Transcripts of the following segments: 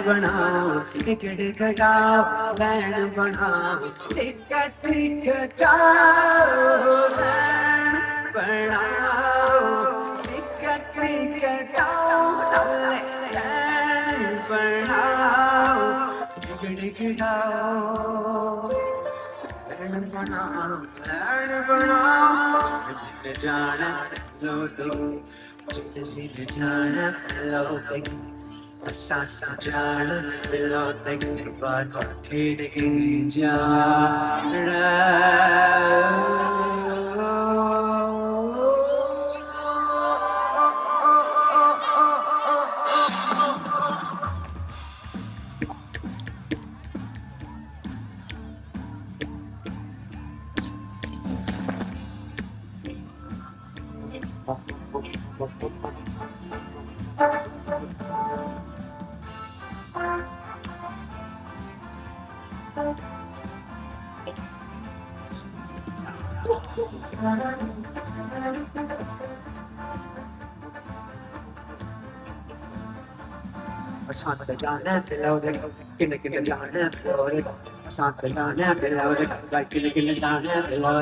बनाओ टिकट कटाओ लैंड बनाओ टिकट कटाओ लैंड बनाओ टिकट कटाओ लैंड बनाओ टिकट कटाओ लैंड बनाओ लैंड बनाओ जिल जाना लो जिल जाना लो साथ जाना मिलो तक बात खेल के जाना साथ जाना मिलो किन किन जाना मिलो साथ जाना मिलो किन जाना मिलो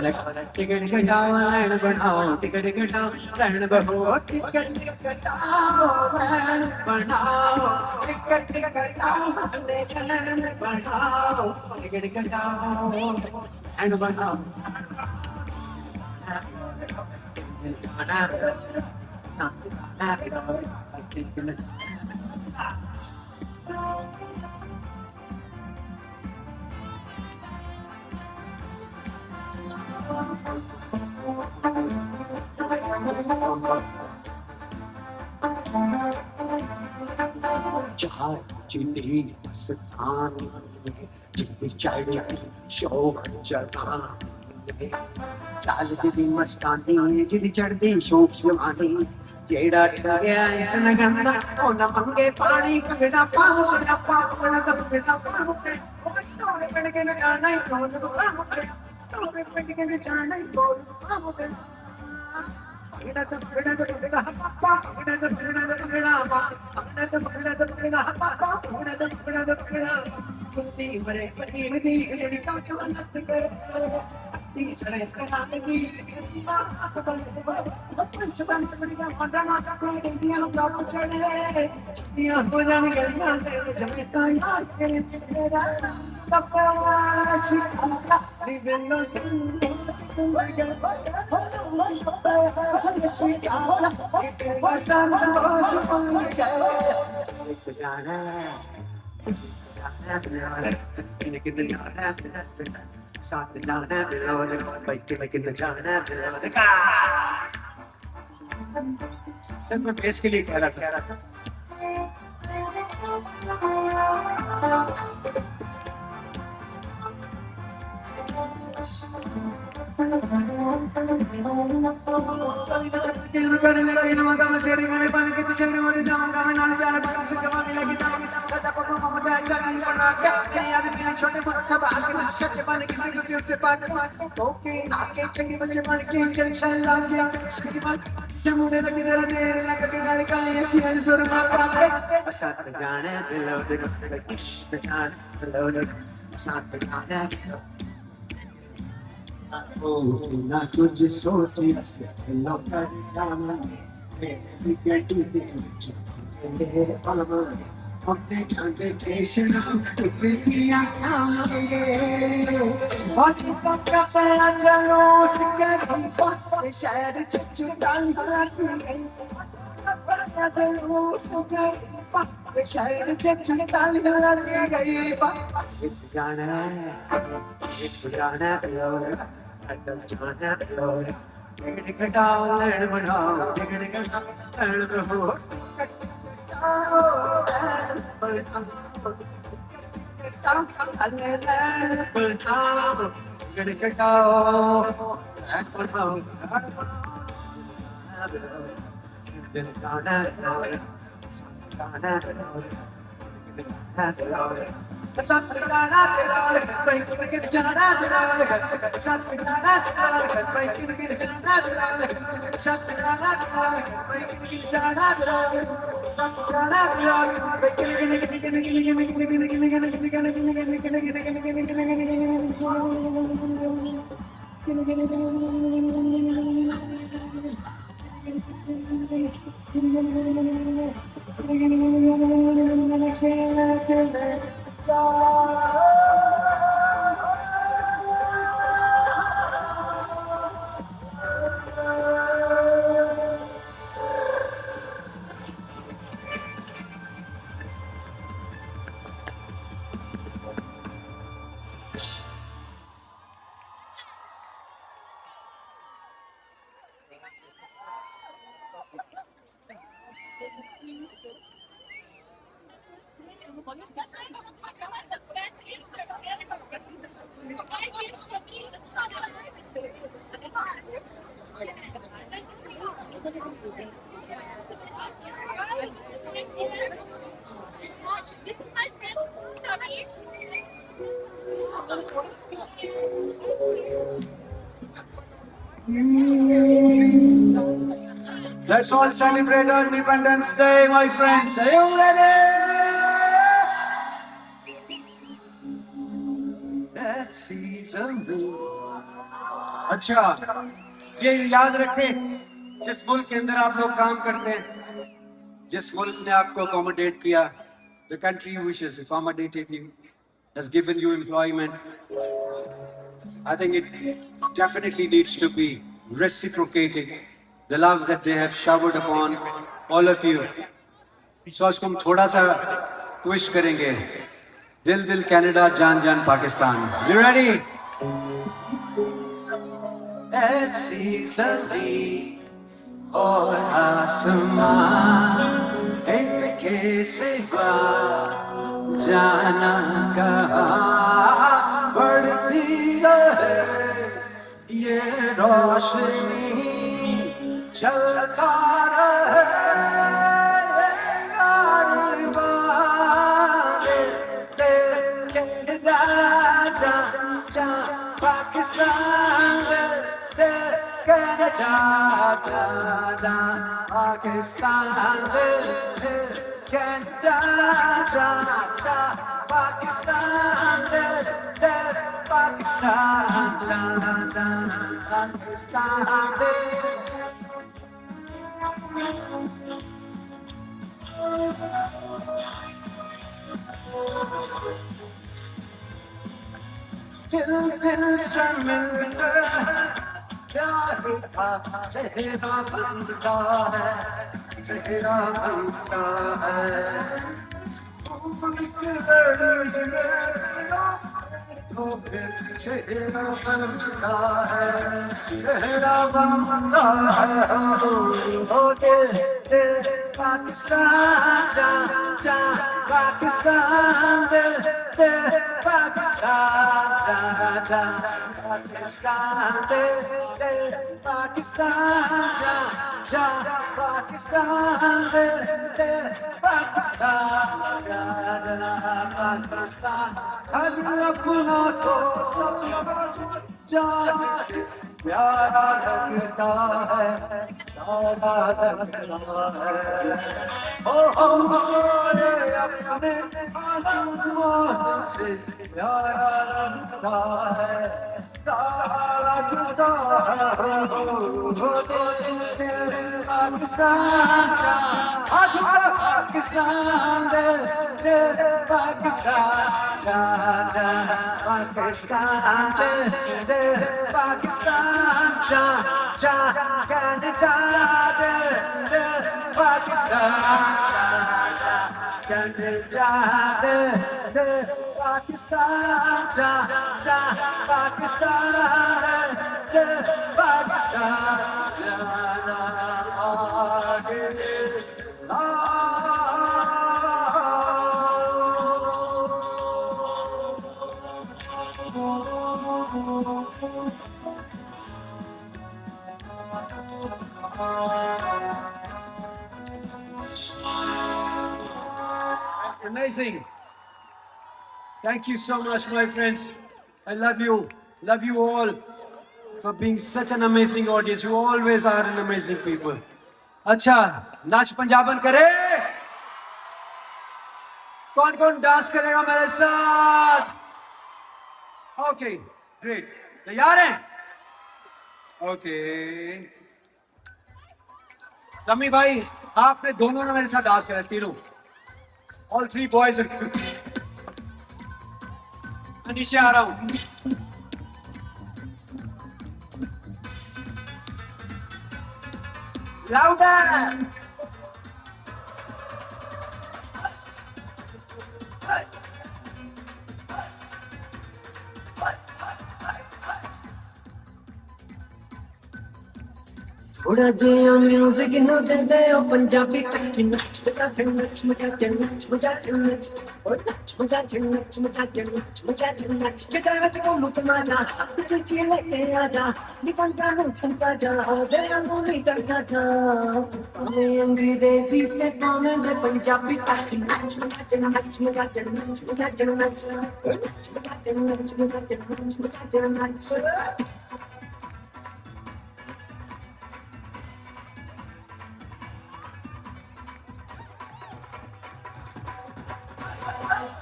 टिकट कटाओ लैंड बनाओ टिकट कटाओ लैंड बनाओ टिकट कटाओ लैंड बनाओ टिकट कटाओ लैंड बनाओ टिकट कटाओ लैंड बनाओ जाना साथ जाना मिलो किन चार जिंदगी मस्तान जिंदगी चाहिए शौक जवान चाल दी मस्तानी जिंदगी चढ़दी शौक जवानी जेड़ा गया इस नगंदा ओ न मंगे पानी कंगना पाओ न पाओ न कंगना पाओ सोने पिंड के न जाना ही कौन तो पाओ सोने पिंड के न जाना ही कौन पाओ अगड़ा तो पकड़ा पापा अगड़ा तो पकड़ा पापा अगड़ा तो पकड़ा कुर्ती मरे पनीर दी जेड़ी चाचो नत करे तीसरे कराने की मां तो अपन सुबह से बढ़िया फटाना तो इंडिया लोग आप चढ़े दिया हो जाने गलियां तेरे जमेता यार तेरे मेरा तपला शिका रिवेलो सिंह तुम गल शिका के वसन होश फुल गए जाना किन जाना साथ जाना मिलो बाइक में किन जाना मिलो सर मैं प्रेस के लिए कह रहा था छोटे सब आगे सच बन के उससे बात ओके आके चंगी बच्चे बन के टेंशन ला के जमुने लगे देर लग के गल का ये सुर मार साथ गाने दिलो देखो जान दिलो साथ गाने ओ ना कुछ सोची लोका जाना we get to the अपने खाते केशना पिया खाएंगे और जितना पहला चलो उसके हमको शहर चच्चू डाल रखी पहला चलो उसके शहर चच्चू डाल रखी गई जाना टिकट कटाओ लैंड बनाओ टिकट कटाओ लैंड बनाओ Let's all celebrate our Independence Day, my friends. Are you ready? Let's see some blue. अच्छा, ये याद रखें, जिस मुल्क के अंदर आप लोग काम करते हैं, जिस मुल्क ने आपको accommodate किया, the country which has accommodated you, has given you employment. I think it definitely needs to be reciprocated. The love that they have showered upon all of you. So आज हम थोड़ा सा twist करेंगे. दिल दिल Canada, जान जान Pakistan. You ready? ऐसी ज़मीं और आसमां इनके सिवा जाना कहाँ बढ़ती रहे ये रोशनी चलता रहे Pakistan Canada, Pakistan, Canada, Pakistan, दिल से मिलने प्यार का चेहरा बनता है, चेहरा बनता है। एक लड़ी में तो फिर चेहरा बनता है, चेहरा बनता है। ओ दिल दिल पाकिस्तान जा जा पाकिस्तान दिल दिल पाकिस्तान जा जा पाकिस्तान दिल दिल पाकिस्तान जा जा पाकिस्तान दिल दिल पाकिस्तान जा जा पाकिस्तान हर अपना तो सब जान से प्यारा लगता है, प्यारा लगता है। ओ हमारे अपने आसमान से प्यारा लगता है, प्यारा लगता है। ओ दिल दिल पाकिस्तान जा, आज पाकिस्तान दिल दिल पाकिस्तान जा जा पाकिस्तान दिल दिल पाकिस्तान जा जा Canada दिल दिल पाकिस्तान जा जा Canada दिल दिल पाकिस्तान जा जा पाकिस्तान दिल पाकिस्तान जाना आगे Amazing. Thank you so much, my friends. I love you. Love you all for being such an amazing audience. You always are an amazing people. अच्छा, नाच पंजाबन करे? कौन-कौन डांस करेगा मेरे साथ? Okay, great. तैयार हैं? ओके समी भाई आपने दोनों ने मेरे साथ डांस करा तीनों ऑल थ्री बॉयज नीचे आ रहा हूं लाउडर थोड़ा जिया म्यूजिक नो दे दे ओ पंजाबी टच नच मजा नच मजा नच मजा नच ओ नच मजा नच मजा नच किधर में को मुझ मजा तुझे चिले के आजा निपंता नो छंपा जा दे नो नहीं डरना जा हमें अंग्रेजी ते पावे दे पंजाबी टच नच मजा नच ओ नच मजा नच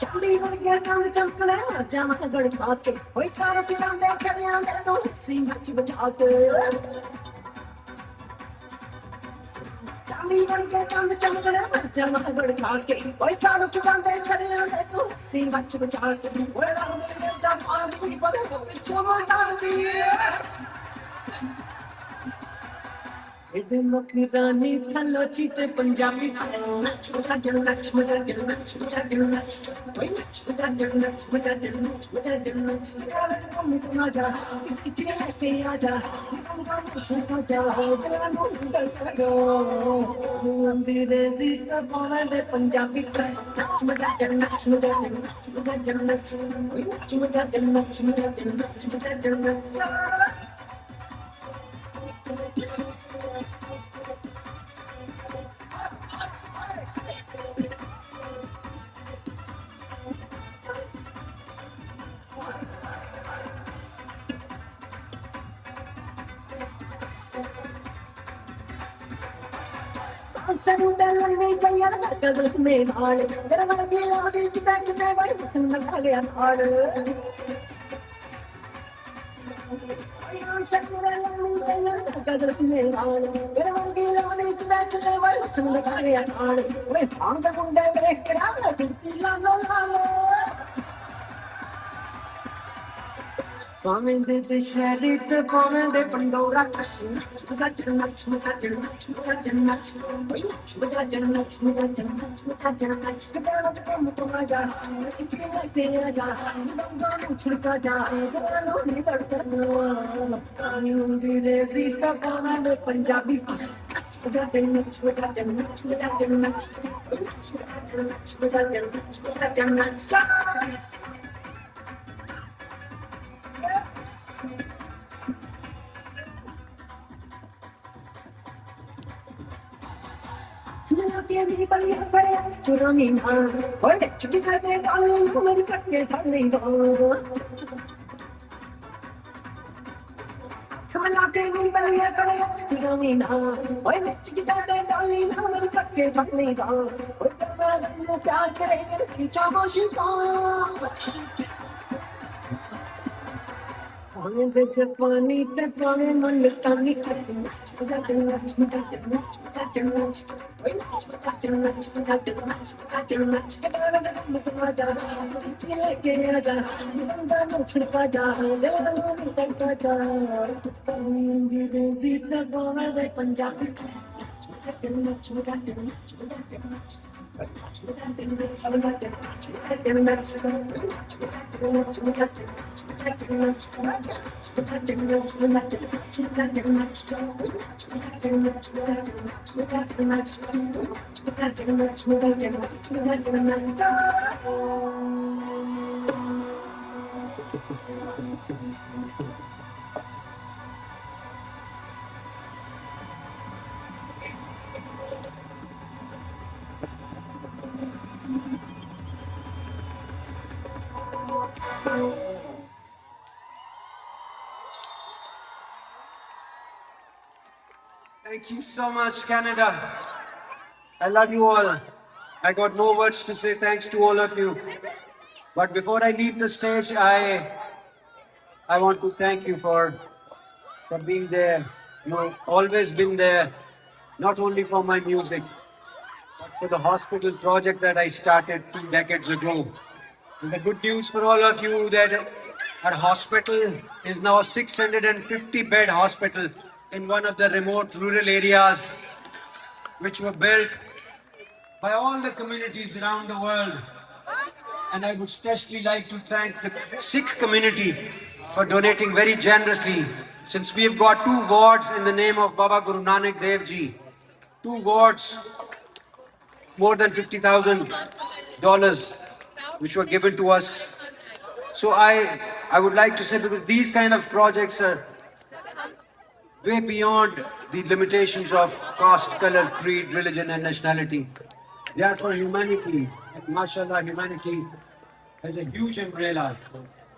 चंडीगढ़ के चांद चमकने जमा गढ़ पास के वही सारे ठिकाने चले आंदे तो सी मच बजा के चंडीगढ़ के चांद चमकने जमा गढ़ पास के वही सारे ठिकाने चले आंदे तो सी मच बजा के वो लग दे दा पास की पर पिछो मचा दी इधर मकरानी थलोची ते पंजाबी नच मजा नच मजा नच वही नच मजा नच मजा किच लेके आजा छूटा जा गला नो डल गो अंग्रेजी का पावे दे पंजाबी नच मजा नच वही नच मजा नच समुद्रलन्नी जंगल गगल में भाल गरमर की लादी चिता चिता भाई बसन लगा गया थाड़ समुद्रलन्नी जंगल गगल में भाल गरमर की लादी चिता चिता भाई बसन लगा गया थाड़ वे थाड़ दा गुंडे ब्रेक करा ना पिंची लानो लालो पामें दे शहरी ते पामें दे पंडोरा नच मजा नच वही नच मजा नच किधर मत कम तो मजा किच लेके आजा गंगा में छिड़का जा गलो नहीं डरता अंग्रेजी का पामें दे पंजाबी मजा नच तेरी बलिया बड़े चुरानी ना ओए चुकी खाते डाले मेरी कटके डाले दो कमला तेरी बलिया बड़े चुरानी ना ओए चुकी खाते डाले मेरी कटके डाले दो ओए तेरा दिल प्यार करे मेरी चामोशी का पानी बेच पानी ते पानी मन तानी मजा नच मजा लेके आजा बंदा नो छिड़का जा गला नो डरता जा अंग्रेजी ते पावे दे पंजाबी नच Thank you so much, Canada. I love you all. I got no words to say thanks to all of you. But before I leave the stage, I want to thank you for for being there. You've always been there, not only for my music, but for the hospital project that I started 2 decades ago. And the good news for all of you that our hospital is now a 650 bed hospital in one of the remote rural areas which were built by all the communities around the world. And I would especially like to thank the Sikh community for donating very generously, since we have got 2 wards in the name of Baba Guru Nanak Dev Ji. 2 wards, more than $50,000, which were given to us. So I would like to say, because these kind of projects are way beyond the limitations of caste, color, creed, religion, and nationality. They are for humanity. And mashallah, humanity has a huge umbrella.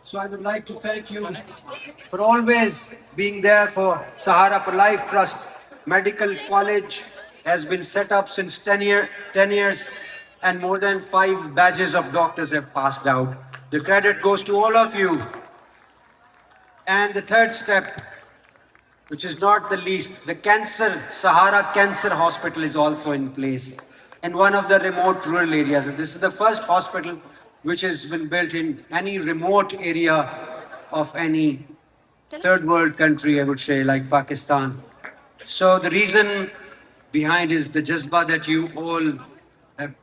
So I would like to thank you for always being there for Sahara for Life Trust. Medical College has been set up since 10 years, and more than 5 batches of doctors have passed out. The credit goes to all of you. And the third step, which is not the least, the Sahara Cancer Hospital is also in place in one of the remote rural areas. And this is the first hospital which has been built in any remote area of any third world country, I would say, like Pakistan. So the reason behind is the jazba that you all have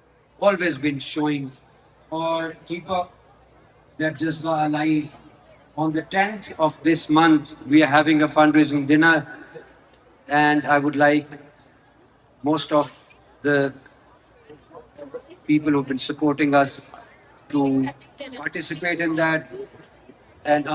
always been showing, or keep up that jazba alive. On the 10th of this month, we are having a fundraising dinner, and I would like most of the people who've been supporting us to participate in that. And